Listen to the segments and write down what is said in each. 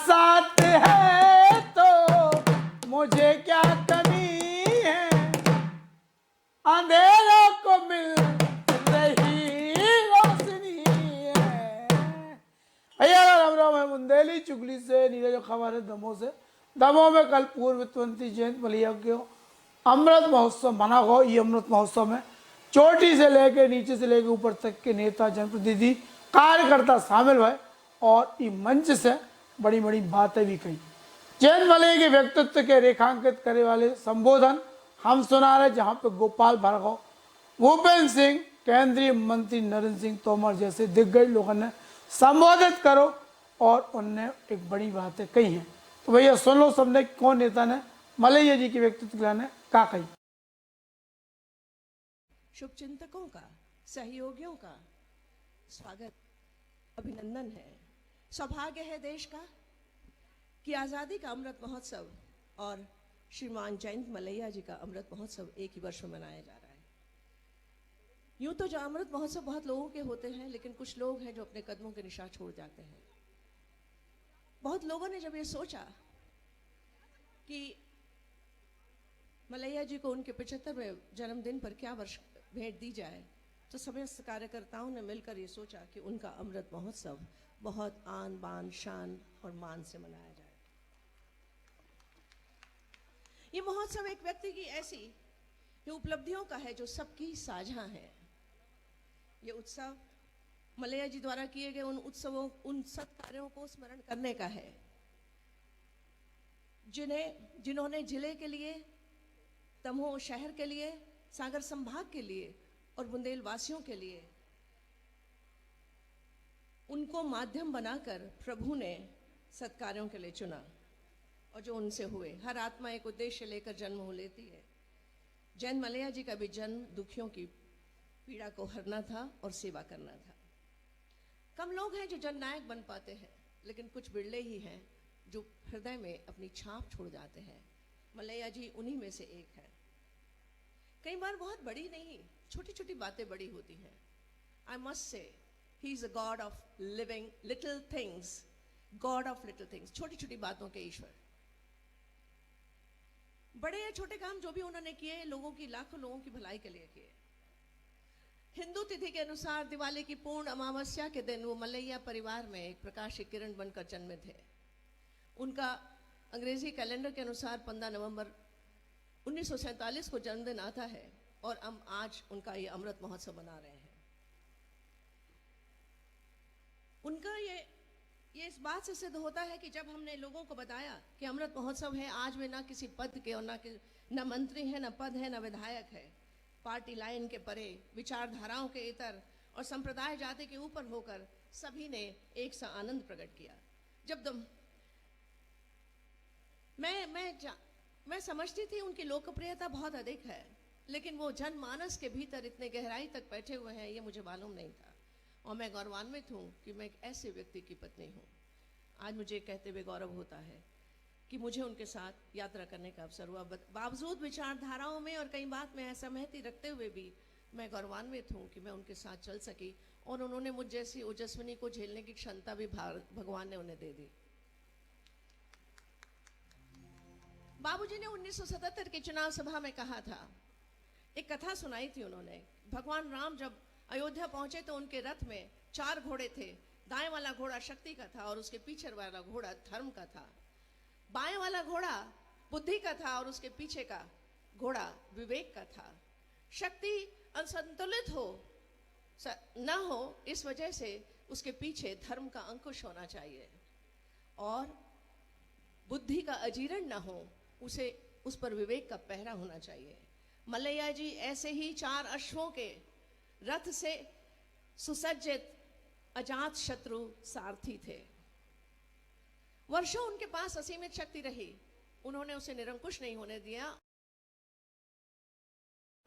साथ है तो मुझे क्या कमी है, अंधेरों को मिल रही रोशनी है। भैया राम राम है बुंदेली चुगली से नीरज खबर है दमों से। दमों में कल पूर्व वित्तमंत्री जयंत मलैया के अमृत महोत्सव मना हो। ये अमृत महोत्सव में चोटी से लेके नीचे से लेके ऊपर तक के नेता जनप्रतिनिधि कार्यकर्ता शामिल हुए और इस मंच से बड़ी बड़ी बातें भी कही। जयंत मलैया के व्यक्तित्व के रेखांकित करने वाले संबोधन हम सुना रहे, जहां पे गोपाल भार्गव, भूपेंद्र सिंह, केंद्रीय मंत्री नरेंद्र सिंह तोमर जैसे दिग्गज लोगों ने संबोधित करो और उनने एक बड़ी बातें कही हैं। तो भैया सुन लो सबने कौन नेता ने मलैया जी के व्यक्तित्व के लाने क्या कही। शुभचिंतकों का, सहयोगियों का स्वागत, अभिनंदन है। सौभाग्य है देश का कि आज़ादी का अमृत महोत्सव और श्रीमान जयंत मलैया जी का अमृत महोत्सव एक ही वर्ष में मनाया जा रहा है। यूं तो जो अमृत महोत्सव बहुत लोगों के होते हैं, लेकिन कुछ लोग हैं जो अपने कदमों के निशान छोड़ जाते हैं। बहुत लोगों ने जब ये सोचा कि मलैया जी को उनके 75वें जन्मदिन पर क्या वर्ष भेंट दी जाए, तो समस्त कार्यकर्ताओं ने मिलकर ये सोचा कि उनका अमृत महोत्सव बहुत आन बान शान और मान से मनाया जाए। ये महोत्सव एक व्यक्ति की ऐसी उपलब्धियों का है जो सबकी साझा है। ये उत्सव मलैया जी द्वारा किए गए उन उत्सवों, उन सत्कार्यों को स्मरण करने का है जिन्होंने जिले के लिए, दमोह शहर के लिए, सागर संभाग के लिए और बुंदेल वासियों के लिए उनको माध्यम बनाकर प्रभु ने सत्कार्यों के लिए चुना और जो उनसे हुए। हर आत्मा एक उद्देश्य लेकर जन्म हो लेती है। जयंत मलैया जी का भी जन्म दुखियों की पीड़ा को हरना था और सेवा करना था। कम लोग हैं जो जननायक बन पाते हैं, लेकिन कुछ बिरले ही हैं जो हृदय में अपनी छाप छोड़ जाते हैं। मलैया जी उन्हीं में से एक है। कई बार बहुत बड़ी नहीं, छोटी छोटी बातें बड़ी होती हैं। I must say he is a God of living little things, God of little things, छोटी छोटी बातों के ईश्वर। बड़े या छोटे काम जो भी उन्होंने किए, लोगों की, लाखों लोगों की भलाई के लिए किए। हिंदू तिथि के अनुसार दिवाली की पूर्ण अमावस्या के दिन वो मलैया परिवार में एक प्रकाश की किरण बनकर जन्मे थे। उनका अंग्रेजी कैलेंडर के अनुसार 15 नवंबर 1947 को जन्मदिन आता है और हम आज उनका ये अमृत महोत्सव मना रहे हैं। उनका ये इस बात से सिद्ध होता है कि जब हमने लोगों को बताया कि अमृत महोत्सव है, आज में ना किसी पद के और ना मंत्री है, ना पद है, ना विधायक है, पार्टी लाइन के परे, विचारधाराओं के इतर और संप्रदाय जाति के ऊपर होकर सभी ने एक सा आनंद प्रकट किया। जब मैं समझती थी उनकी लोकप्रियता बहुत अधिक है, लेकिन वो जनमानस के भीतर इतने गहराई तक बैठे हुए हैं, ये मुझे मालूम नहीं था। और मैं गौरवान्वित हूँ कि मैं एक ऐसे व्यक्ति की पत्नी हूँ। आज मुझे कहते हुए गौरव होता है कि मुझे उनके साथ यात्रा करने का अवसर हुआ। बावजूद विचारधाराओं में और कई बात में असहमति रखते हुए भी मैं गौरवान्वित हूँ कि मैं उनके साथ चल सकी और उन्होंने मुझ जैसी ओजस्विनी को झेलने की क्षमता भी भगवान ने उन्हें दे दी। बाबूजी ने 1977 की चुनाव सभा में कहा था, एक कथा सुनाई थी उन्होंने। भगवान राम जब अयोध्या पहुंचे तो उनके रथ में 4 घोड़े थे। दाएं वाला घोड़ा शक्ति का था और उसके पीछे वाला घोड़ा धर्म का था। बाएं वाला घोड़ा बुद्धि का था और उसके पीछे का घोड़ा विवेक का था। शक्ति असंतुलित ना हो, इस वजह से उसके पीछे धर्म का अंकुश होना चाहिए और बुद्धि का अजीर्ण ना हो, उस पर विवेक का पहरा होना चाहिए। मलैया जी ऐसे ही 4 अश्वों के रथ से सुसज्जित अजात शत्रु सारथी थे। वर्षों उनके पास असीमित शक्ति रही, उन्होंने उसे निरंकुश नहीं होने दिया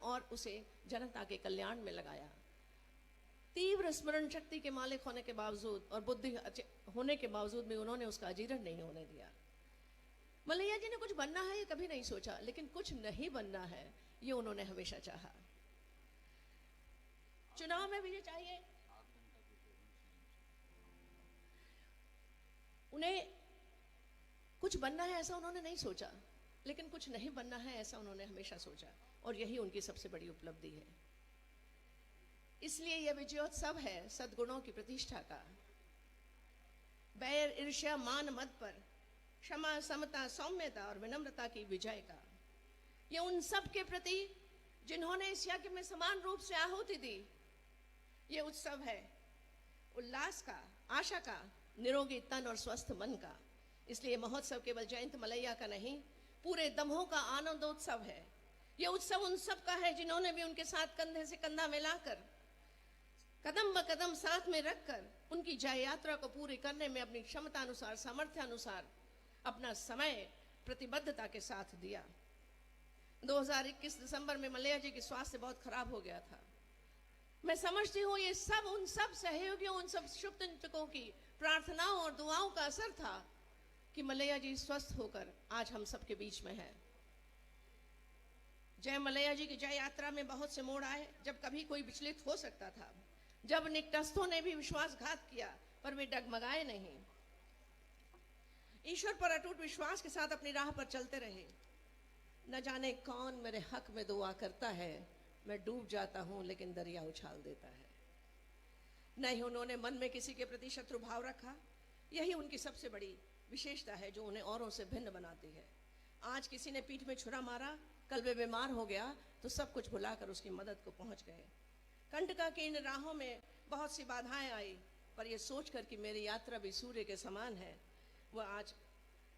और उसे जनता के कल्याण में लगाया। तीव्र स्मरण शक्ति के मालिक होने के बावजूद और बुद्धि होने के बावजूद भी उन्होंने उसका अजीर्ण नहीं होने दिया। मलैया जी ने कुछ बनना है ये कभी नहीं सोचा, लेकिन कुछ नहीं बनना है ये उन्होंने हमेशा चाहा। चुनाव में भी ये चाहिए, उन्हें कुछ बनना है ऐसा उन्होंने नहीं सोचा, लेकिन कुछ नहीं बनना है ऐसा उन्होंने हमेशा सोचा, और यही उनकी सबसे बड़ी उपलब्धि है। इसलिए यह विजयोत्सव है सद्गुणों की प्रतिष्ठा का, बैर ईर्ष्या मान मद पर क्षमा समता सौम्यता और विनम्रता की विजय का। यह उन सब के प्रति जिन्होंने इस यज्ञ में समान रूप से आहुति दी। यह उत्सव है उल्लास का, आशा का, निरोगी तन और स्वस्थ मन का। इसलिए महोत्सव केवल जयंत मलैया का नहीं, पूरे दमोह का आनंदोत्सव है। यह उत्सव उन सब का है जिन्होंने भी उनके साथ कंधे से कंधा मिलाकर, कदम ब कदम साथ में रखकर उनकी जय यात्रा को पूरी करने में अपनी क्षमता अनुसार, सामर्थ्य अनुसार अपना समय प्रतिबद्धता के साथ दिया। 2021 दिसंबर में मलैया जी की स्वास्थ्य बहुत खराब हो गया था। मैं समझती हूँ ये सब उन सब सहयोगियों, उन सब शुभचिंतकों की प्रार्थनाओं और दुआओं का असर था कि मलैया जी स्वस्थ होकर आज हम सबके बीच में है। जय मलैया जी की जय यात्रा में बहुत से मोड़ आए, जब कभी कोई विचलित हो सकता था, जब निकटस्थों ने भी विश्वासघात किया पर वे डगमगाए नहीं, ईश्वर पर अटूट विश्वास के साथ अपनी राह पर चलते रहे। न जाने कौन मेरे हक में दुआ करता है, मैं डूब जाता हूं लेकिन दरिया उछाल देता है। नहीं उन्होंने मन में किसी के प्रति शत्रु भाव रखा। यही उनकी सबसे बड़ी विशेषता है जो उन्हें औरों से भिन्न बनाती है। आज किसी ने पीठ में छुरा मारा, कल वे बीमार हो गया तो सब कुछ भुलाकर उसकी मदद को पहुंच गए। कंटका की इन राहों में बहुत सी बाधाएं आई, पर यह सोचकर कि मेरी यात्रा भी सूर्य के समान है, वह आज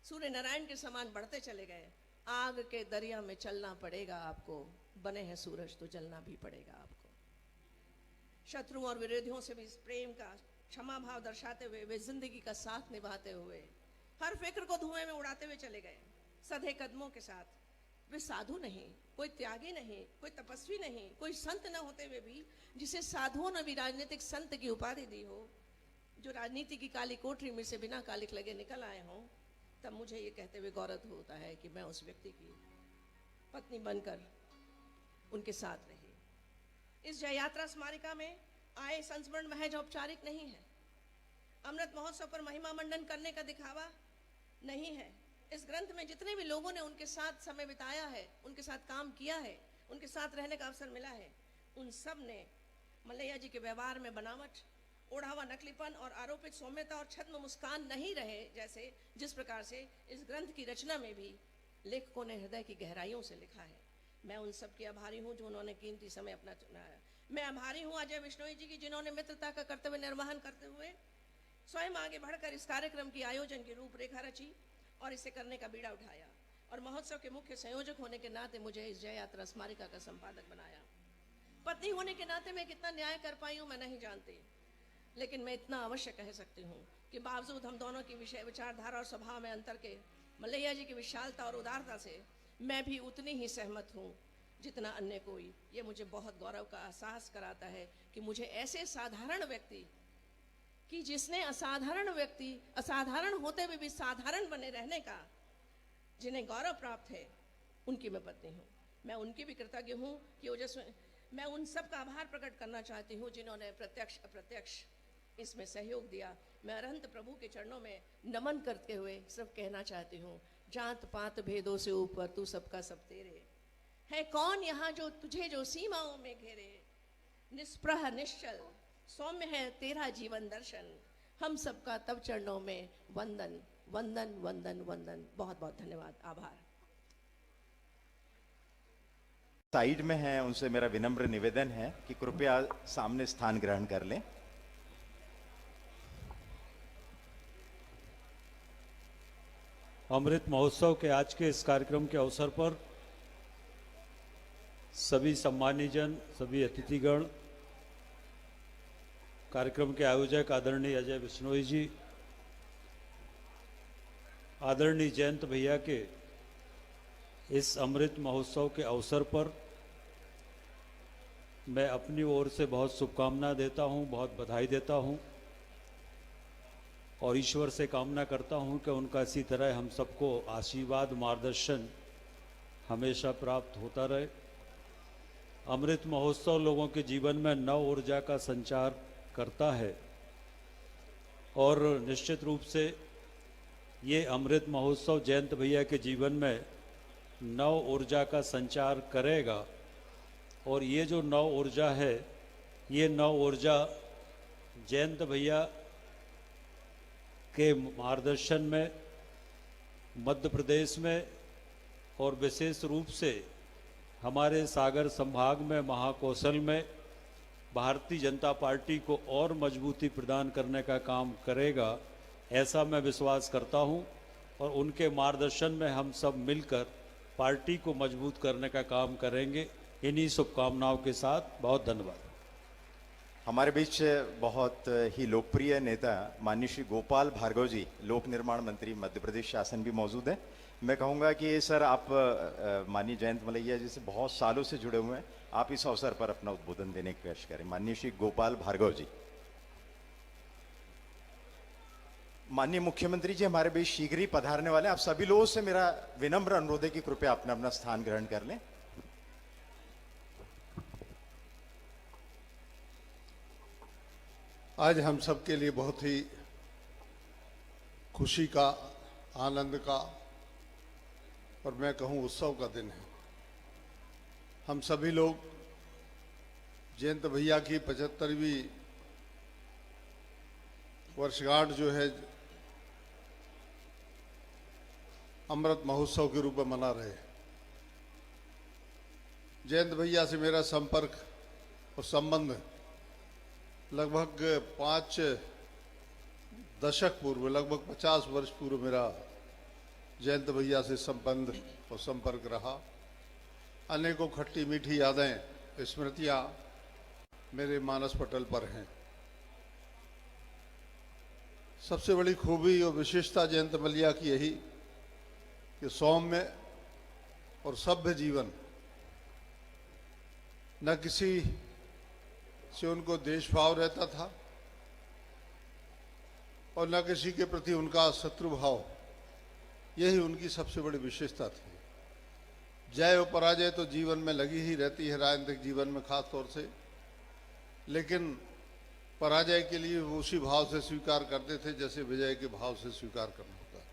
सूर्य नारायण के समान बढ़ते चले गए। आग के दरिया में चलना पड़ेगा आपको, बने हैं सूरज तो जलना भी पड़ेगा आपको। शत्रुओं और विरोधियों से भी इस प्रेम का क्षमा भाव दर्शाते हुए वे जिंदगी का साथ निभाते हुए हर फिक्र को धुएं में उड़ाते हुए चले गए, सधे कदमों के साथ। वे साधु नहीं, कोई त्यागी नहीं, कोई तपस्वी नहीं, कोई संत न होते हुए भी जिसे साधुओं ने भी राजनीतिक संत की उपाधि दी हो, जो राजनीति की काली कोठरी में से बिना कालिक लगे निकल आए हों, तब मुझे ये कहते हुए गौरव होता है कि मैं उस व्यक्ति की पत्नी बनकर उनके साथ रही। इस जय यात्रा स्मारिका में आए संस्मरण महज औपचारिक नहीं है। अमृत महोत्सव पर महिमा मंडन करने का दिखावा नहीं है। इस ग्रंथ में जितने भी लोगों ने उनके साथ समय बिताया है, उनके साथ काम किया है, उनके साथ रहने का अवसर मिला है, उन सब ने मलैया जी के व्यवहार में बनावट, ओढ़ा हुआ नकलीपन और आरोपित सौम्यता और छद्म मुस्कान नहीं रहे, जैसे जिस प्रकार से इस ग्रंथ की रचना में भी लेखकों ने हृदय की गहराइयों से लिखा है। मैं उन सब की आभारी हूँ जो उन्होंने कीमती समय अपना चुनाया। मैं आभारी हूँ अजय बिश्नोई जी की, जिन्होंने मित्रता का कर्तव्य निर्वहन करते हुए स्वयं आगे बढ़कर इस कार्यक्रम की आयोजन की रूपरेखा रची और इसे करने का बीड़ा उठाया, और महोत्सव के मुख्य संयोजक होने के नाते मुझे इस जय यात्रा स्मारिका का संपादक बनाया। पत्नी होने के नाते मैं कितना न्याय कर पाई हूँ मैं नहीं जानती, लेकिन मैं इतना अवश्य कह सकती हूँ कि बावजूद हम दोनों की विषय विचारधारा और स्वभाव में अंतर के, मलैया जी की विशालता और उदारता से मैं भी उतनी ही सहमत हूँ जितना अन्य कोई। ये मुझे बहुत गौरव का एहसास कराता है कि मुझे ऐसे साधारण व्यक्ति कि जिसने असाधारण होते हुए भी साधारण बने रहने का जिन्हें गौरव प्राप्त है, उनकी मैं पत्नी हूँ। मैं उनकी भी कृतज्ञ हूँ कि मैं उन सब का आभार प्रकट करना चाहती हूँ जिन्होंने प्रत्यक्ष अप्रत्यक्ष इसमें सहयोग दिया। मैं अरहंत प्रभु के चरणों में नमन करते हुए सिर्फ कहना चाहती हूँ, जात पात भेदों से ऊपर तू सबका सब तेरे, है कौन यहाँ जो तुझे जो सीमाओं में घेरे, निष्प्रह निश्चल सौम्य है तेरा जीवन दर्शन, हम सबका तब चरणों में वंदन वंदन वंदन वंदन। बहुत बहुत धन्यवाद, आभार। साइड में हैं, उनसे मेरा विनम्र निवेदन है कि कृपया सामने स्थान ग्रहण कर लें। अमृत महोत्सव के आज के इस कार्यक्रम के अवसर पर सभी सम्मानी जन, सभी अतिथिगण, कार्यक्रम के आयोजक आदरणीय अजय बिश्नोई जी, आदरणीय जयंत भैया के इस अमृत महोत्सव के अवसर पर मैं अपनी ओर से बहुत शुभकामना देता हूं, बहुत बधाई देता हूं और ईश्वर से कामना करता हूं कि उनका इसी तरह हम सबको आशीर्वाद, मार्गदर्शन हमेशा प्राप्त होता रहे। अमृत महोत्सव लोगों के जीवन में नव ऊर्जा का संचार करता है और निश्चित रूप से ये अमृत महोत्सव जयंत भैया के जीवन में नव ऊर्जा का संचार करेगा और ये जो नव ऊर्जा है, ये नव ऊर्जा जयंत भैया के मार्गदर्शन में मध्य प्रदेश में और विशेष रूप से हमारे सागर संभाग में महाकौशल में भारतीय जनता पार्टी को और मजबूती प्रदान करने का काम करेगा, ऐसा मैं विश्वास करता हूं। और उनके मार्गदर्शन में हम सब मिलकर पार्टी को मजबूत करने का काम करेंगे। इन्हीं शुभकामनाओं के साथ बहुत धन्यवाद। हमारे बीच बहुत ही लोकप्रिय नेता माननीय श्री गोपाल भार्गव जी, लोक निर्माण मंत्री मध्य प्रदेश शासन भी मौजूद हैं। मैं कहूँगा कि सर, आप माननीय जयंत मलैया जी से बहुत सालों से जुड़े हुए हैं, आप इस अवसर पर अपना उद्बोधन देने की कोशिश करें। माननीय श्री गोपाल भार्गव जी। माननीय मुख्यमंत्री जी हमारे बीच शीघ्र ही पधारने वाले हैं। आप सभी लोगों से मेरा विनम्र अनुरोध है कि कृपया अपना अपना स्थान ग्रहण कर लें। आज हम सबके लिए बहुत ही खुशी का, आनंद का और मैं कहूं उत्सव का दिन है। हम सभी लोग जयंत भैया की 75वीं वर्षगांठ जो है अमृत महोत्सव के रूप में मना रहे हैं। जयंत भैया से मेरा संपर्क और संबंध लगभग 5 दशक पूर्व, लगभग 50 वर्ष पूर्व मेरा जयंत भैया से संबंध और संपर्क रहा। अनेकों खट्टी मीठी यादें, स्मृतियां मेरे मानस पटल पर हैं। सबसे बड़ी खूबी और विशेषता जयंत मलैया की यही कि सौम्य और सभ्य जीवन, न किसी से उनको देशभाव रहता था और न किसी के प्रति उनका शत्रु भाव। यही उनकी सबसे बड़ी विशेषता थी। जय और पराजय तो जीवन में लगी ही रहती है, राजनीतिक जीवन में खास तौर से, लेकिन पराजय के लिए वो उसी भाव से स्वीकार करते थे जैसे विजय के भाव से स्वीकार करना होता है।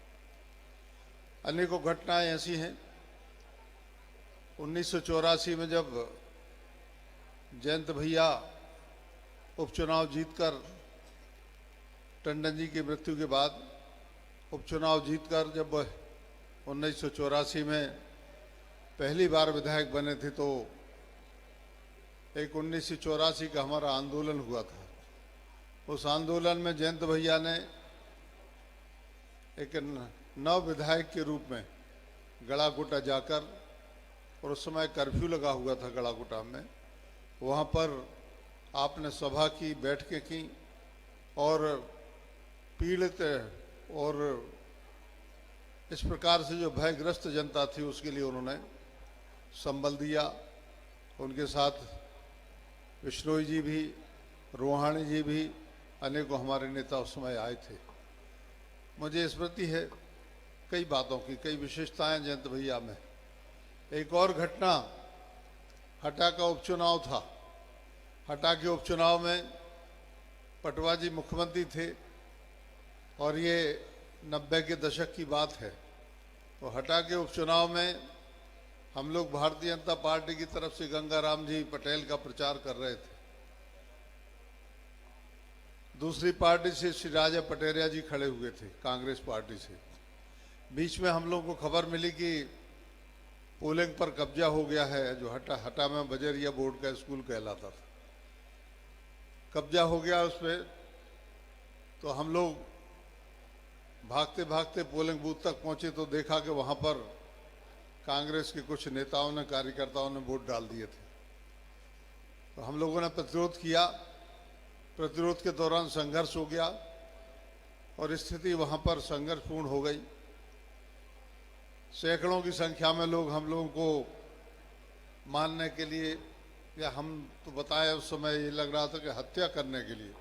अनेकों घटनाएं ऐसी हैं। 1984 में जब जयंत भैया उपचुनाव जीतकर, टंडन जी की मृत्यु के बाद उपचुनाव जीतकर जब 1984 में पहली बार विधायक बने थे, तो एक 1984 का हमारा आंदोलन हुआ था। उस आंदोलन में जयंत भैया ने एक नव विधायक के रूप में गड़ाकोटा जाकर, और उस समय कर्फ्यू लगा हुआ था गड़ाकोटा में, वहाँ पर आपने सभा की, बैठकें की और पीड़ित और इस प्रकार से जो भयग्रस्त जनता थी उसके लिए उन्होंने संबल दिया। उनके साथ विश्नोई जी भी, रोहाणी जी भी, अनेकों हमारे नेता उस समय आए थे। मुझे स्मृति है कई बातों की, कई विशेषताएं जयंत भैया में। एक और घटना, हटा का उपचुनाव था। हटा के उपचुनाव में पटवा जी मुख्यमंत्री थे और ये 90 के दशक की बात है। तो हटा के उपचुनाव में हम लोग भारतीय जनता पार्टी की तरफ से गंगाराम जी पटेल का प्रचार कर रहे थे। दूसरी पार्टी से श्री राजा पटेरिया जी खड़े हुए थे, कांग्रेस पार्टी से। बीच में हम लोगों को खबर मिली कि पोलिंग पर कब्जा हो गया है, जो हटा में बजरिया बोर्ड का स्कूल कहलाता था, कब्जा हो गया उस पर। तो हम लोग भागते भागते पोलिंग बूथ तक पहुंचे तो देखा कि वहां पर कांग्रेस के कुछ नेताओं ने, कार्यकर्ताओं ने वोट डाल दिए थे। तो हम लोगों ने प्रतिरोध किया। प्रतिरोध के दौरान संघर्ष हो गया और स्थिति वहां पर संघर्षपूर्ण हो गई। सैकड़ों की संख्या में लोग हम लोगों को मारने के लिए, या हम तो बताए उस समय ये लग रहा था कि हत्या करने के लिए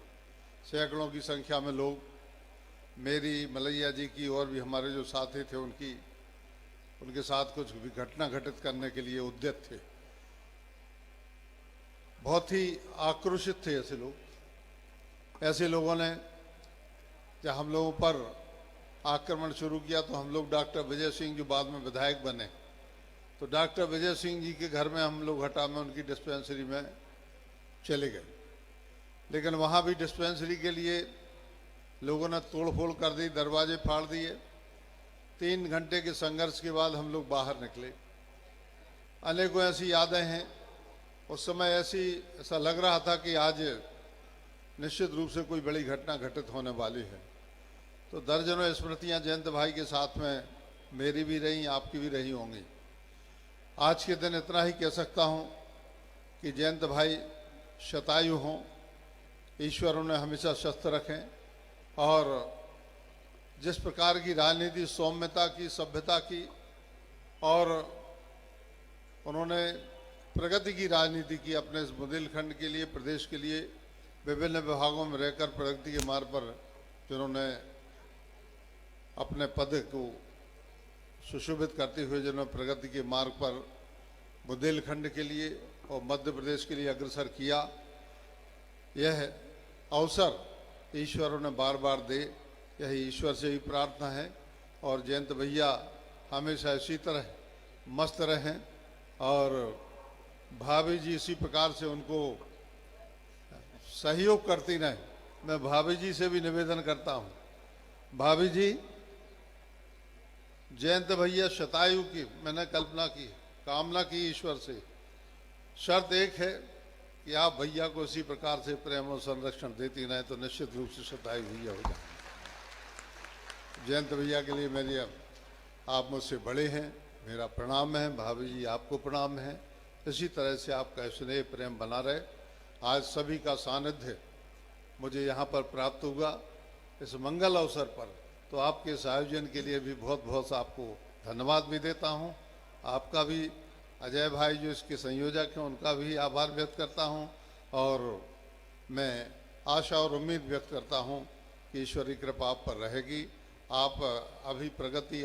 सैकड़ों की संख्या में लोग मेरी, मलैया जी की और भी हमारे जो साथी थे उनके साथ कुछ भी घटना घटित करने के लिए उद्यत थे। बहुत ही आक्रोशित थे ऐसे लोग। ऐसे लोगों ने जब हम लोगों पर आक्रमण शुरू किया तो हम लोग डॉक्टर विजय सिंह जो बाद में विधायक बने, तो डॉक्टर विजय सिंह जी के घर में हम लोग हटा में उनकी डिस्पेंसरी में चले गए। लेकिन वहाँ भी डिस्पेंसरी के लिए लोगों ने तोड़फोड़ कर दी, दरवाजे फाड़ दिए। 3 घंटे के संघर्ष के बाद हम लोग बाहर निकले। अनेकों ऐसी यादें हैं। उस समय ऐसा लग रहा था कि आज निश्चित रूप से कोई बड़ी घटना घटित होने वाली है। तो दर्जनों स्मृतियां जयंत भाई के साथ में मेरी भी रही, आपकी भी रही होंगी। आज के दिन इतना ही कह सकता हूं कि जयंत भाई शतायु हों, ईश्वर उन्हें हमेशा स्वस्थ रखें, और जिस प्रकार की राजनीति सौम्यता की, सभ्यता की, और उन्होंने प्रगति की राजनीति की अपने इस बुंदेलखंड के लिए, प्रदेश के लिए विभिन्न विभागों में रहकर प्रगति के मार्ग पर जिन्होंने अपने पद को सुशोभित करते हुए जिन्होंने प्रगति के मार्ग पर बुंदेलखंड के लिए और मध्य प्रदेश के लिए अग्रसर किया, यह अवसर ईश्वर उन्हें बार बार दे, यही ईश्वर से ही प्रार्थना है। और जयंत भैया हमेशा इसी तरह मस्त रहें, और भाभी जी इसी प्रकार से उनको सहयोग करती रहें। मैं भाभी जी से भी निवेदन करता हूं, भाभी जी, जयंत भैया शतायु की मैंने कल्पना की, कामना की ईश्वर से। शर्त एक है कि आप भैया को इसी प्रकार से प्रेम और संरक्षण देती रहें, तो निश्चित रूप से शतायु भैया हो जाए। जयंत भैया के लिए मेरी, आप मुझसे बड़े हैं, मेरा प्रणाम है। भाभी जी आपको प्रणाम है। इसी तरह से आपका स्नेह प्रेम बना रहे। आज सभी का सानिध्य मुझे यहाँ पर प्राप्त हुआ इस मंगल अवसर पर, तो आपके इस आयोजन के लिए भी बहुत बहुत आपको धन्यवाद भी देता हूँ। आपका भी, अजय भाई जो इसके संयोजक हैं, उनका भी आभार व्यक्त करता हूँ। और मैं आशा और उम्मीद व्यक्त करता हूँ कि ईश्वर की कृपा आप पर रहेगी। आप अभी प्रगति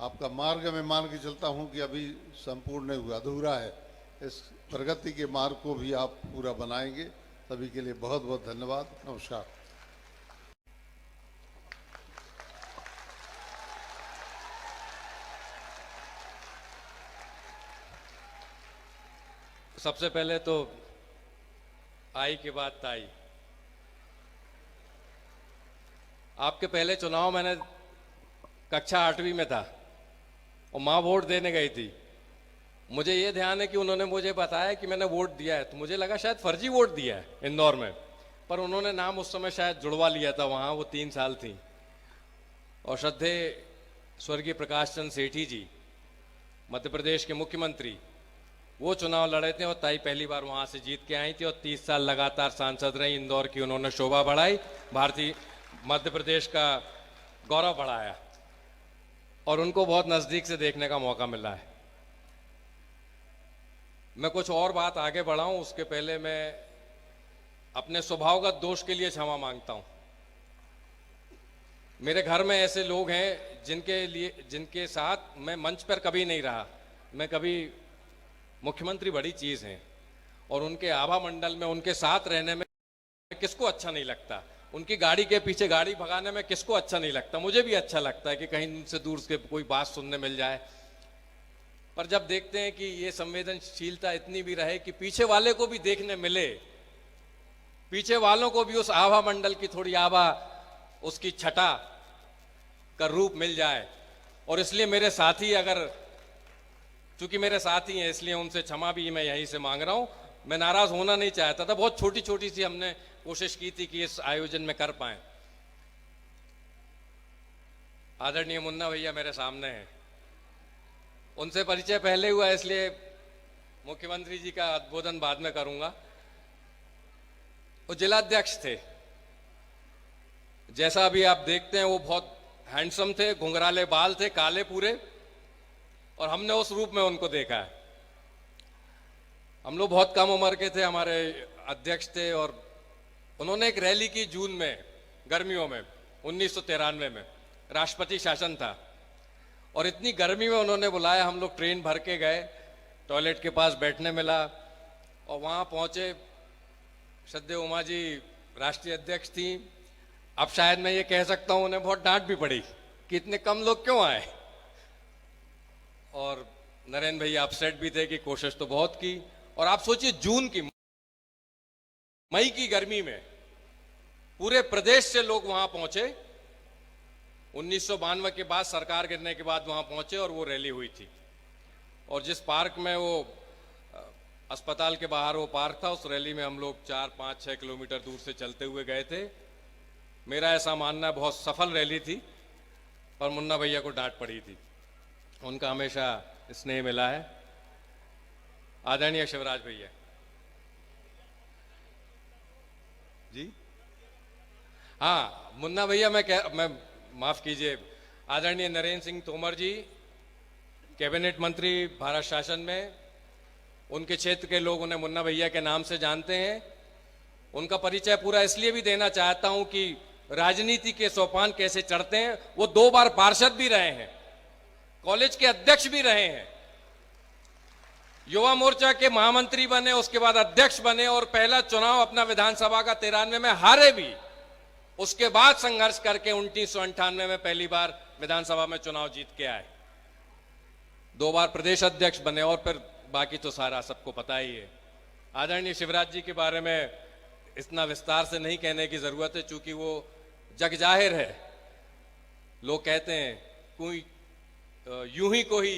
आपका मार्ग में मान के चलता हूँ कि अभी संपूर्ण नहीं हुआ, अधूरा है। इस प्रगति के मार्ग को भी आप पूरा बनाएंगे। सभी के लिए बहुत बहुत धन्यवाद। नमस्कार। सबसे पहले तो आई के बाद ताई। आपके पहले चुनाव मैंने कक्षा 8वीं में था और माँ वोट देने गई थी। मुझे ये ध्यान है कि उन्होंने मुझे बताया कि मैंने वोट दिया है, तो मुझे लगा शायद फर्जी वोट दिया है इंदौर में, पर उन्होंने नाम उस समय शायद जुड़वा लिया था वहाँ, वो 3 साल थी। और श्रद्धेय स्वर्गीय प्रकाश चंद्र सेठी जी, मध्य प्रदेश के मुख्यमंत्री, वो चुनाव लड़े थे और ताई पहली बार वहाँ से जीत के आई थी और 30 साल लगातार सांसद रही। इंदौर की उन्होंने शोभा बढ़ाई, भारतीय मध्य प्रदेश का गौरव बढ़ाया, और उनको बहुत नज़दीक से देखने का मौका मिला है। मैं कुछ और बात आगे बढ़ाऊं उसके पहले मैं अपने स्वभावगत दोष के लिए क्षमा मांगता हूं। मेरे घर में ऐसे लोग हैं जिनके साथ मैं मंच पर कभी नहीं रहा। मैं कभी, मुख्यमंत्री बड़ी चीज हैं, और उनके आभा मंडल में उनके साथ रहने में किसको अच्छा नहीं लगता। उनकी गाड़ी के पीछे गाड़ी भगाने में किसको अच्छा नहीं लगता। मुझे भी अच्छा लगता है कि कहीं उनसे दूर से कोई बात सुनने मिल जाए, पर जब देखते हैं कि ये संवेदनशीलता इतनी भी रहे कि पीछे वाले को भी देखने मिले, पीछे वालों को भी उस आभा मंडल की थोड़ी आभा, उसकी छटा का रूप मिल जाए। और इसलिए मेरे साथी, अगर चूंकि मेरे साथी हैं इसलिए उनसे क्षमा भी मैं यहीं से मांग रहा हूं। मैं नाराज होना नहीं चाहता था, बहुत छोटी छोटी सी हमने कोशिश की थी कि इस आयोजन में कर पाए। आदरणीय मुन्ना भैया मेरे सामने हैं, उनसे परिचय पहले हुआ इसलिए मुख्यमंत्री जी का उद्बोधन बाद में करूंगा। वो जिलाध्यक्ष थे, जैसा अभी आप देखते हैं वो बहुत हैंडसम थे, घुंघराले बाल थे, काले पूरे, और हमने उस रूप में उनको देखा है। हम लोग बहुत कम उम्र के थे, हमारे अध्यक्ष थे, और उन्होंने एक रैली की जून में, गर्मियों में 1993 में, राष्ट्रपति शासन था, और इतनी गर्मी में उन्होंने बुलाया। हम लोग ट्रेन भर के गए, टॉयलेट के पास बैठने मिला, और वहाँ पहुँचे। श्रद्धेय उमा जी राष्ट्रीय अध्यक्ष थी, अब शायद मैं ये कह सकता हूं उन्हें बहुत डांट भी पड़ी कि इतने कम लोग क्यों आए। और नरेंद्र भैया अपसेट भी थे कि कोशिश तो बहुत की। और आप सोचिए जून की मई की गर्मी में पूरे प्रदेश से लोग वहां पहुंचे। 1992 के बाद, सरकार गिरने के बाद वहां पहुंचे और वो रैली हुई थी। और जिस पार्क में वो अस्पताल के बाहर वो पार्क था, उस रैली में हम लोग 4, 5, 6 किलोमीटर दूर से चलते हुए गए थे। मेरा ऐसा मानना है बहुत सफल रैली थी, पर मुन्ना भैया को डांट पड़ी थी। उनका हमेशा स्नेह मिला है। आदरणीय शिवराज भैया जी, हाँ मुन्ना भैया, मैं माफ कीजिए, आदरणीय नरेंद्र सिंह तोमर जी कैबिनेट मंत्री भारत शासन में, उनके क्षेत्र के लोग उन्हें मुन्ना भैया के नाम से जानते हैं। उनका परिचय पूरा इसलिए भी देना चाहता हूं कि राजनीति के सोपान कैसे चढ़ते हैं। वो 2 बार पार्षद भी रहे हैं, कॉलेज के अध्यक्ष भी रहे हैं, युवा मोर्चा के महामंत्री बने, उसके बाद अध्यक्ष बने और पहला चुनाव अपना विधानसभा का 93 में हारे भी। उसके बाद संघर्ष करके 1998 में पहली बार विधानसभा में चुनाव जीत के आए, 2 बार प्रदेश अध्यक्ष बने और फिर बाकी तो सारा सबको पता ही है। आदरणीय शिवराज जी के बारे में इतना विस्तार से नहीं कहने की जरूरत है, चूंकि वो जग जाहिर है। लोग कहते हैं कोई यूं ही कोई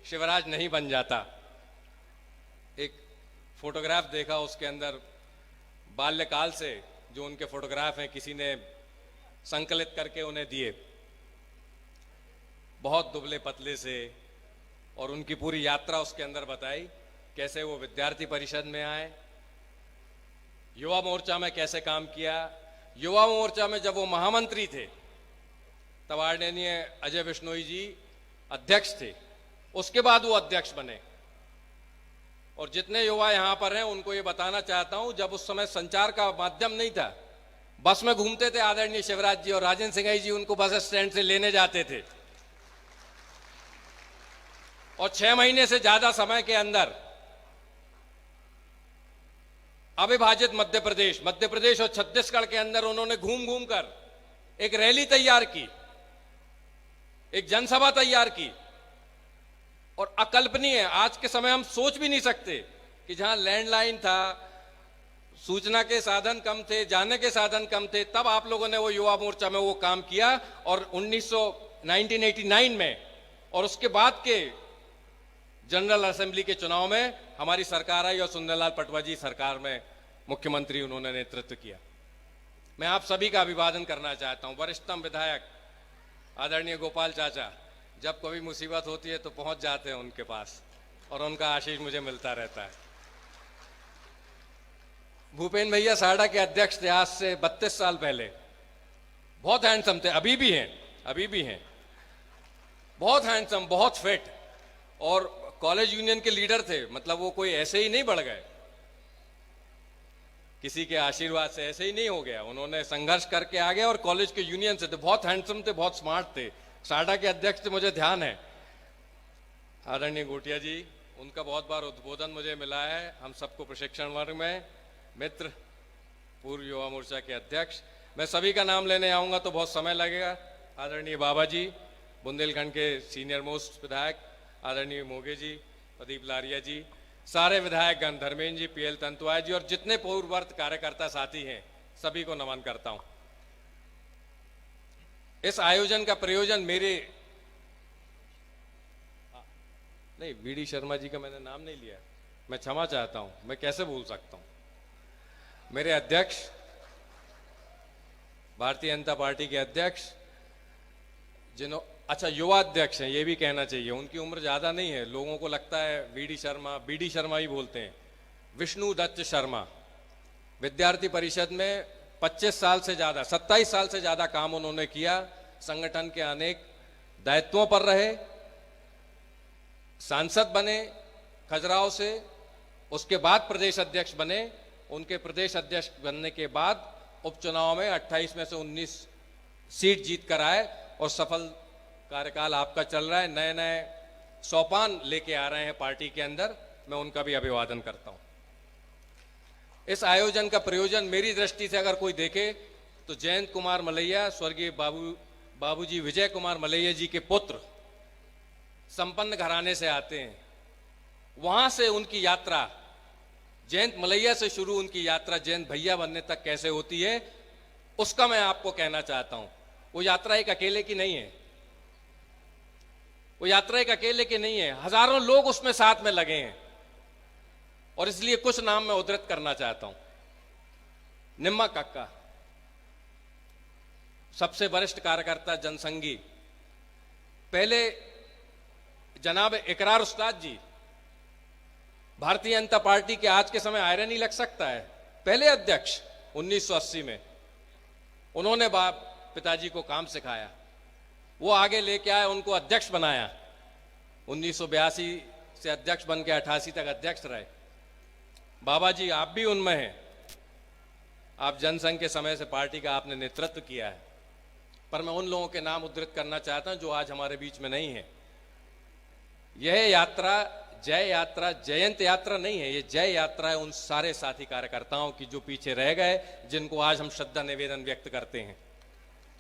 शिवराज नहीं बन जाता। एक फोटोग्राफ देखा, उसके अंदर बाल्यकाल से जो उनके फोटोग्राफ हैं किसी ने संकलित करके उन्हें दिए, बहुत दुबले पतले से, और उनकी पूरी यात्रा उसके अंदर बताई, कैसे वो विद्यार्थी परिषद में आए, युवा मोर्चा में कैसे काम किया। युवा मोर्चा में जब वो महामंत्री थे तब आदरणीय अजय बिश्नोई जी अध्यक्ष थे, उसके बाद वो अध्यक्ष बने। और जितने युवा यहां पर हैं उनको ये बताना चाहता हूं, जब उस समय संचार का माध्यम नहीं था, बस में घूमते थे आदरणीय शिवराज जी, और राजेंद्र सिंह जी उनको बस स्टैंड से लेने जाते थे। और 6 महीने से ज्यादा समय के अंदर अविभाजित मध्य प्रदेश और छत्तीसगढ़ के अंदर उन्होंने घूम घूम कर एक रैली तैयार की, एक जनसभा तैयार की। और अकल्पनीय, आज के समय हम सोच भी नहीं सकते कि जहां लैंडलाइन था, सूचना के साधन कम थे, जाने के साधन कम थे, तब आप लोगों ने वो युवा मोर्चा में वो काम किया। और 1989 में और उसके बाद के जनरल असेंबली के चुनाव में हमारी सरकार आई और सुंदरलाल पटवा जी सरकार में मुख्यमंत्री उन्होंने नेतृत्व किया। मैं आप सभी का अभिवादन करना चाहता हूं। वरिष्ठतम विधायक आदरणीय गोपाल चाचा, जब कभी मुसीबत होती है तो पहुंच जाते हैं उनके पास और उनका आशीष मुझे मिलता रहता है। भूपेन भैया सारडा के अध्यक्ष थे आज से 32 साल पहले, बहुत हैंडसम थे, अभी भी हैं, बहुत हैंडसम, बहुत फिट, और कॉलेज यूनियन के लीडर थे। मतलब वो कोई ऐसे ही नहीं बढ़ गए, किसी के आशीर्वाद से ऐसे ही नहीं हो गया, उन्होंने संघर्ष करके आ गए और कॉलेज के यूनियन से थे, बहुत हैंडसम थे, बहुत स्मार्ट थे। सारडा के अध्यक्ष थे, मुझे ध्यान है। आदरणीय गोटिया जी, उनका बहुत बार उद्बोधन मुझे मिला है, हम सबको प्रशिक्षण वर्ग में। मित्र पूर्व युवा मोर्चा के अध्यक्ष, मैं सभी का नाम लेने आऊंगा तो बहुत समय लगेगा। आदरणीय बाबा जी, बुंदेलखंड के सीनियर मोस्ट विधायक आदरणीय मोगे जी, प्रदीप लारिया जी, सारे विधायकगण, धर्मेंद्र जी, पीएल तंतुआ जी, और जितने पूर्ववर्त कार्यकर्ता साथी हैं, सभी को नमन करता हूं। इस आयोजन का प्रयोजन मेरे नहीं, बीडी शर्मा जी का मैंने नाम नहीं लिया, मैं क्षमा चाहता हूं, मैं कैसे भूल सकता हूं। मेरे अध्यक्ष, भारतीय जनता पार्टी के अध्यक्ष, अच्छा युवा अध्यक्ष हैं, ये भी कहना चाहिए, उनकी उम्र ज्यादा नहीं है, लोगों को लगता है बीडी शर्मा ही बोलते हैं, विष्णु दत्त शर्मा। विद्यार्थी परिषद में 25 साल से ज्यादा, 27 साल से ज्यादा काम उन्होंने किया, संगठन के अनेक दायित्वों पर रहे, सांसद बने खजुराहो से, उसके बाद प्रदेश अध्यक्ष बने। उनके प्रदेश अध्यक्ष बनने के बाद उपचुनाव में 28 में से 19 सीट जीत कर आए और सफल कार्यकाल आपका चल रहा है, नए नए सोपान लेके आ रहे हैं पार्टी के अंदर, मैं उनका भी अभिवादन करता हूं। इस आयोजन का प्रयोजन मेरी दृष्टि से अगर कोई देखे तो जयंत कुमार मलैया स्वर्गीय बाबूजी विजय कुमार मलैया जी के पुत्र संपन्न घराने से आते हैं। वहां से उनकी यात्रा, जयंत मलैया से शुरू उनकी यात्रा जयंत भैया बनने तक कैसे होती है, उसका मैं आपको कहना चाहता हूं। वो यात्रा एक अकेले की नहीं है, वो यात्रा एक अकेले की नहीं है, हजारों लोग उसमें साथ में लगे हैं। और इसलिए कुछ नाम मैं उद्धृत करना चाहता हूं। निम्मा काका, सबसे वरिष्ठ कार्यकर्ता जनसंघी, पहले जनाब इकरार उस्ताद जी, भारतीय जनता पार्टी के आज के समय आयरनी लग सकता है, पहले अध्यक्ष 1980 में, उन्होंने पिताजी को काम सिखाया, वो आगे लेके आए, उनको अध्यक्ष बनाया। 1982 से अध्यक्ष बन के 88 तक अध्यक्ष रहे। बाबा जी आप भी उनमें हैं, आप जनसंघ के समय से पार्टी का आपने नेतृत्व किया है। पर मैं उन लोगों के नाम उद्धृत करना चाहता हूं जो आज हमारे बीच में नहीं है। यह यात्रा जय यात्रा, जयंत यात्रा नहीं है, ये जय यात्रा है उन सारे साथी कार्यकर्ताओं की जो पीछे रह गए, जिनको आज हम श्रद्धा निवेदन व्यक्त करते हैं।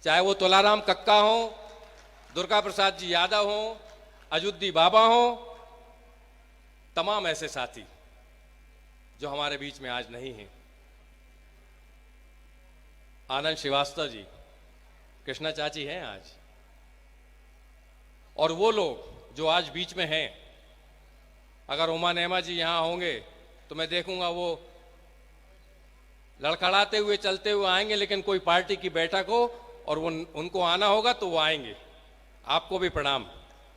चाहे वो तुलाराम कक्का हो, दुर्गा प्रसाद जी यादव हो, अजुद्दी बाबा हो, तमाम ऐसे साथी जो हमारे बीच में आज नहीं हैं। आनंद श्रीवास्तव जी, कृष्णा चाची हैं आज, और वो लोग जो आज बीच में हैं। अगर उमा नेमा जी यहां होंगे तो मैं देखूंगा वो लड़खड़ाते हुए चलते हुए आएंगे, लेकिन कोई पार्टी की बैठक हो और वो उनको आना होगा तो वो आएंगे। आपको भी प्रणाम।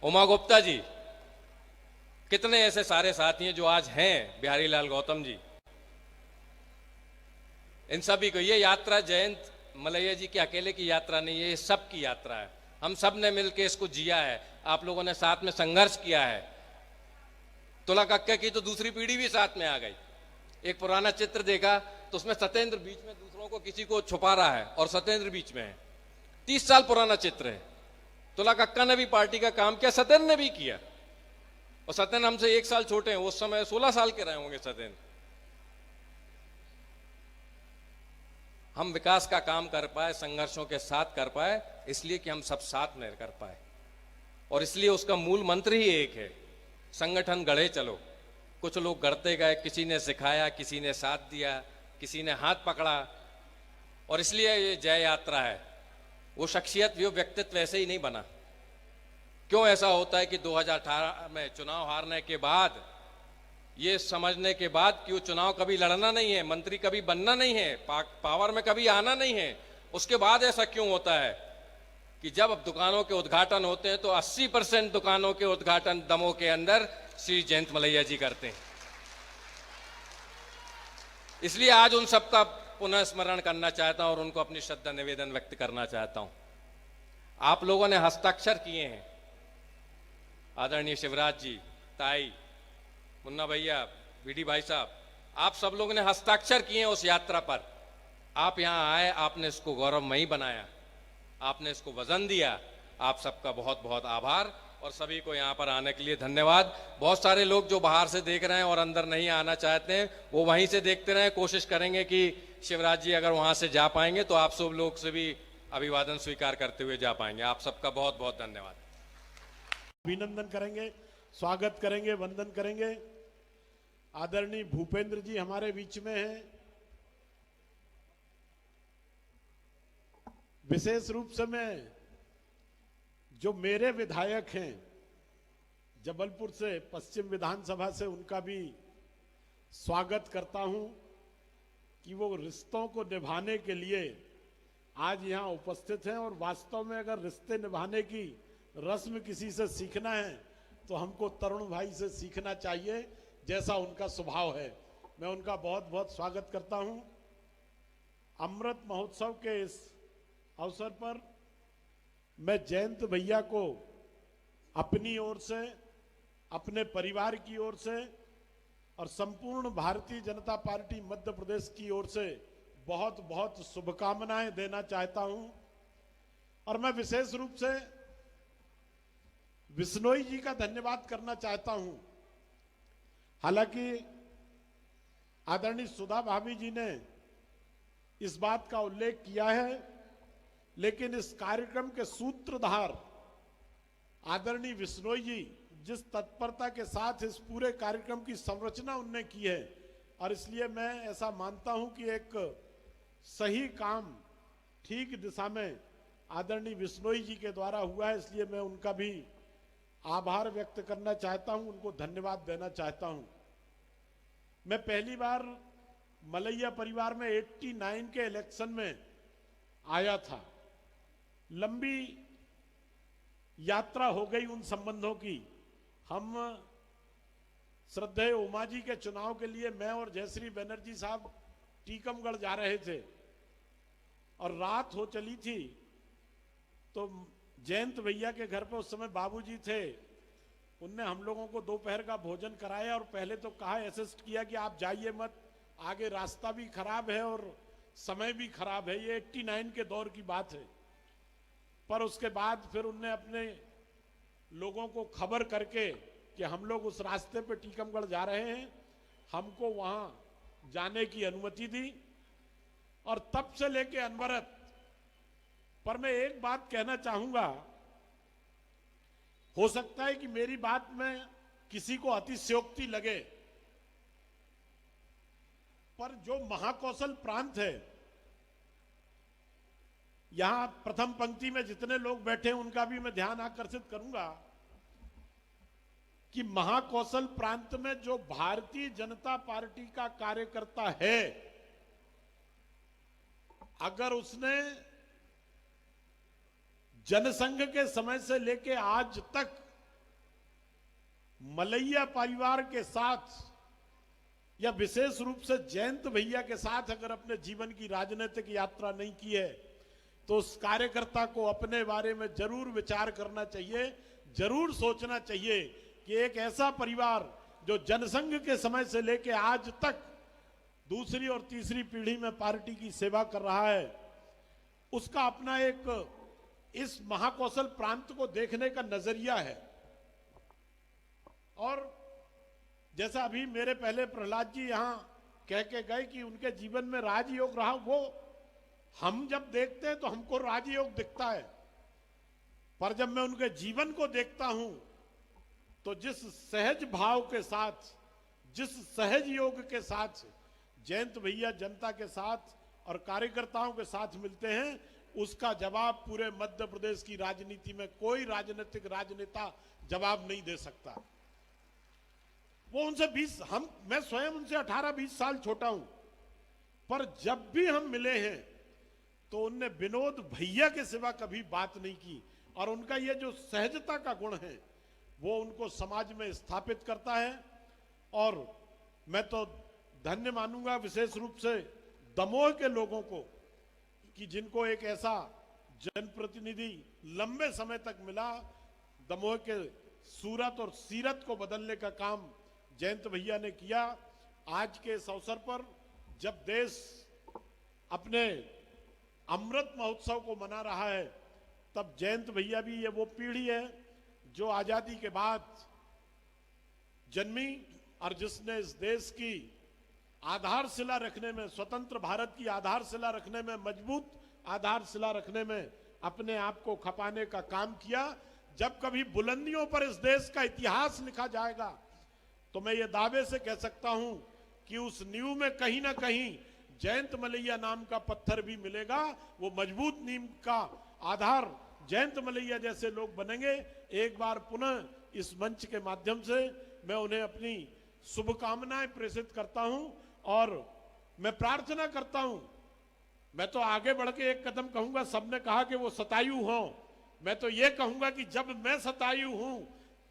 उमा गुप्ता जी, कितने ऐसे सारे साथी हैं जो आज हैं, बिहारी लाल गौतम जी, इन सभी को। ये यात्रा जयंत मलैया जी की अकेले की यात्रा नहीं है, ये सब की यात्रा है। हम सब ने मिलकर इसको जिया है, आप लोगों ने साथ में संघर्ष किया है। तुला कक्के की तो दूसरी पीढ़ी भी साथ में आ गई। एक पुराना चित्र देखा तो उसमें सत्येंद्र बीच में दूसरों को किसी को छुपा रहा है और सत्येंद्र बीच में है। 30 साल पुराना चित्र है। तुला कक्का ने भी पार्टी का काम किया, सत्येंद्र ने भी किया, और सत्येंद्र हमसे 1 साल छोटे हैं, उस समय 16 साल के रहे होंगे सत्येंद्र। हम विकास का काम कर पाए, संघर्षों के साथ कर पाए, इसलिए कि हम सब साथ में कर पाए, और इसलिए उसका मूल मंत्र ही एक है, संगठन गढ़े चलो। कुछ लोग गढ़ते गए, किसी ने सिखाया, किसी ने साथ दिया, किसी ने हाथ पकड़ा, और इसलिए ये जय यात्रा है। वो शख्सियत, वो व्यक्तित्व ऐसे ही नहीं बना। क्यों ऐसा होता है कि 2018 में चुनाव हारने के बाद, ये समझने के बाद कि वो चुनाव कभी लड़ना नहीं है, मंत्री कभी बनना नहीं है, पावर में कभी आना नहीं है, उसके बाद ऐसा क्यों होता है कि जब दुकानों के उद्घाटन होते हैं तो 80% दुकानों के उद्घाटन दमोह के अंदर श्री जयंत मलैया जी करते हैं। इसलिए आज उन सबका पुनः स्मरण करना चाहता हूं और उनको अपनी श्रद्धा निवेदन व्यक्त करना चाहता हूं। आप लोगों ने हस्ताक्षर किए हैं, आदरणीय शिवराज जी, ताई, मुन्ना भैया, बीडी भाई साहब, आप सब लोगों ने हस्ताक्षर किए हैं उस यात्रा पर। आप यहां आए, आपने इसको गौरवमयी बनाया, आपने इसको वजन दिया। आप सबका बहुत बहुत आभार, और सभी को यहां पर आने के लिए धन्यवाद। बहुत सारे लोग जो बाहर से देख रहे हैं और अंदर नहीं आना चाहते हैं, वो वहीं से देखते रहें। कोशिश करेंगे कि शिवराज जी अगर वहां से जा पाएंगे तो आप सब लोग से भी अभिवादन स्वीकार करते हुए जा पाएंगे। आप सबका बहुत बहुत धन्यवाद। अभिनंदन करेंगे, स्वागत करेंगे, वंदन करेंगे। आदरणीय भूपेंद्र जी हमारे बीच में हैं। विशेष रूप से मैं जो मेरे विधायक हैं जबलपुर से, पश्चिम विधानसभा से, उनका भी स्वागत करता हूं कि वो रिश्तों को निभाने के लिए आज यहां उपस्थित हैं। और वास्तव में अगर रिश्ते निभाने की रस्म किसी से सीखना है तो हमको तरुण भाई से सीखना चाहिए, जैसा उनका स्वभाव है। मैं उनका बहुत बहुत स्वागत करता हूं। अमृत महोत्सव के इस अवसर पर मैं जयंत भैया को अपनी ओर से, अपने परिवार की ओर से और संपूर्ण भारतीय जनता पार्टी मध्य प्रदेश की ओर से बहुत बहुत शुभकामनाएं देना चाहता हूं। और मैं विशेष रूप से बिश्नोई जी का धन्यवाद करना चाहता हूं। हालांकि आदरणीय सुधा भाभी जी ने इस बात का उल्लेख किया है, लेकिन इस कार्यक्रम के सूत्रधार आदरणीय बिश्नोई जी जिस तत्परता के साथ इस पूरे कार्यक्रम की संरचना उनने की है, और इसलिए मैं ऐसा मानता हूं कि एक सही काम ठीक दिशा में आदरणीय बिश्नोई जी के द्वारा हुआ है, इसलिए मैं उनका भी आभार व्यक्त करना चाहता हूं, उनको धन्यवाद देना चाहता हूं। मैं पहली बार मलैया परिवार में 89 के इलेक्शन में आया था। लंबी यात्रा हो गई उन संबंधों की। हम श्रद्धेय उमा जी के चुनाव के लिए मैं और जयश्री बनर्जी साहब टीकमगढ़ जा रहे थे और रात हो चली थी, तो जयंत भैया के घर पे उस समय बाबूजी थे, उनने हम लोगों को दोपहर का भोजन कराया और पहले तो कहा, असिस्ट किया कि आप जाइए मत, आगे रास्ता भी खराब है और समय भी खराब है, ये 89 के दौर की बात है। पर उसके बाद फिर उनने अपने लोगों को खबर करके कि हम लोग उस रास्ते पे टीकमगढ़ जा रहे हैं, हमको वहां जाने की अनुमति दी और तब से लेके अनवरत। पर मैं एक बात कहना चाहूंगा, हो सकता है कि मेरी बात में किसी को अतिशयोक्ति लगे, पर जो महाकौशल प्रांत है, यहां प्रथम पंक्ति में जितने लोग बैठे हैं उनका भी मैं ध्यान आकर्षित करूंगा कि महाकौशल प्रांत में जो भारतीय जनता पार्टी का कार्यकर्ता है, अगर उसने जनसंघ के समय से लेके आज तक मलैया परिवार के साथ या विशेष रूप से जयंत भैया के साथ अगर अपने जीवन की राजनीतिक यात्रा नहीं की है, तो उस कार्यकर्ता को अपने बारे में जरूर विचार करना चाहिए, जरूर सोचना चाहिए कि एक ऐसा परिवार जो जनसंघ के समय से लेके आज तक दूसरी और तीसरी पीढ़ी में पार्टी की सेवा कर रहा है, उसका अपना एक इस महाकौशल प्रांत को देखने का नजरिया है। और जैसा अभी मेरे पहले प्रहलाद जी यहां कह के गए कि उनके जीवन में राजयोग रहा, वो हम जब देखते हैं तो हमको राजयोग दिखता है, पर जब मैं उनके जीवन को देखता हूं तो जिस सहज भाव के साथ, जिस सहज योग के साथ जयंत भैया जनता के साथ और कार्यकर्ताओं के साथ मिलते हैं, उसका जवाब पूरे मध्य प्रदेश की राजनीति में कोई राजनीतिक राजनेता जवाब नहीं दे सकता। वो उनसे मैं स्वयं उनसे 18-20 साल छोटा हूं, पर जब भी हम मिले हैं तो उनने विनोद भैया के सिवा कभी बात नहीं की, और उनका ये जो सहजता का गुण है वो उनको समाज में स्थापित करता है। और मैं तो धन्य मानूंगा विशेष रूप से दमोह के लोगों को कि जिनको एक ऐसा जनप्रतिनिधि लंबे समय तक मिला। दमोह के सूरत और सीरत को बदलने का काम जयंत भैया ने किया। आज के इस अवसर पर जब देश अपने अमृत महोत्सव को मना रहा है, तब जयंत भैया भी ये वो पीढ़ी है जो आजादी के बाद जन्मी और जिसने इस देश की आधारशिला रखने में, स्वतंत्र भारत की आधारशिला रखने में, मजबूत आधारशिला रखने में अपने आप को खपाने का काम किया। जब कभी बुलंदियों पर इस देश का इतिहास लिखा जाएगा तो मैं ये दावे से कह सकता हूं कि उस नींव में कहीं ना कहीं जयंत मलैया नाम का पत्थर भी मिलेगा। वो मजबूत नींव का आधार जयंत मलैया जैसे लोग बनेंगे। एक बार पुनः इस मंच के माध्यम से मैं उन्हें अपनी शुभकामनाएं प्रेषित करता हूं और मैं प्रार्थना करता हूं। मैं तो आगे बढ़ के एक कदम कहूंगा, सबने कहा कि वो शतायु हो, मैं तो ये कहूंगा कि जब मैं शतायु हूं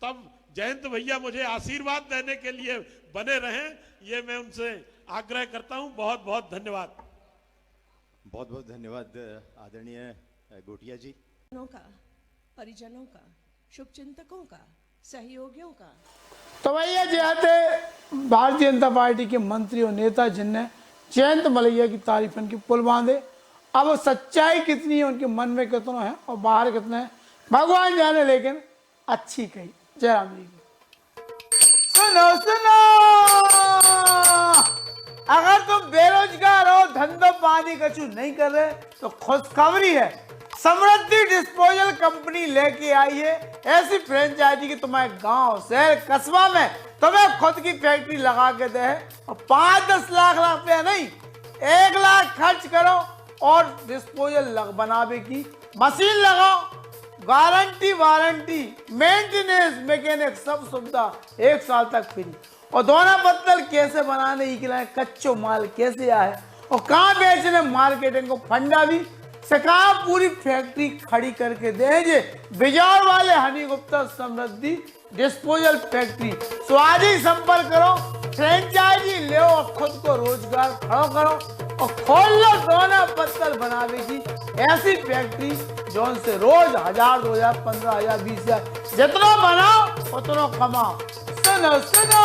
तब जयंत भैया मुझे आशीर्वाद देने के लिए बने रहें, ये मैं उनसे आग्रह करता हूं। बहुत बहुत धन्यवाद। बहुत बहुत धन्यवाद आदरणीय गोटिया जी। का, परिजनों का, शुभचिंतकों का, सहयोगियों का। तो भैया जयाते भारतीय जनता पार्टी के मंत्री और नेता जिनने जयंत मलैया की तारीफ की पुल बांधे, अब सच्चाई कितनी है उनके मन में कितना है और बाहर कितना है भगवान जाने, लेकिन अच्छी कही। जयराम जी की सुनो सुनो, अगर तुम बेरोजगार हो, धंधों पानी कछु नहीं कर रहे तो खुशखबरी है, समृद्धि डिस्पोजल कंपनी लेके आई है ऐसी फ्रेंचाइजी की तुम्हारे गांव शहर कस्बा में तुम्हें खुद की फैक्ट्री लगा के दे और 5-10 लाख रुपया नहीं 1 लाख खर्च करो और डिस्पोजल बनावे की मशीन लगाओ, गारंटी वारंटी मेंटेनेंस मैकेनिक सब सुविधा 1 साल तक फ्री। और दोना पत्तल कैसे बनाने की कच्चो माल कैसे आए और कहाँ बेचने मार्केटिंग को फंडा भी सका पूरी फैक्ट्री खड़ी करके देंगे बिजौर वाले हनी गुप्ता समृद्धि डिस्पोजल फैक्ट्री। तो आज ही संपर्क करो, फ्रेंचाइजी ले और खुद को रोजगार खड़ा करो और खोल लो दोना पत्तल बनावे की ऐसी फैक्ट्री जो से रोज 1000, 2000, 15,000, 20,000 जितना बनाओ उतना कमाओ। सुनो सुनो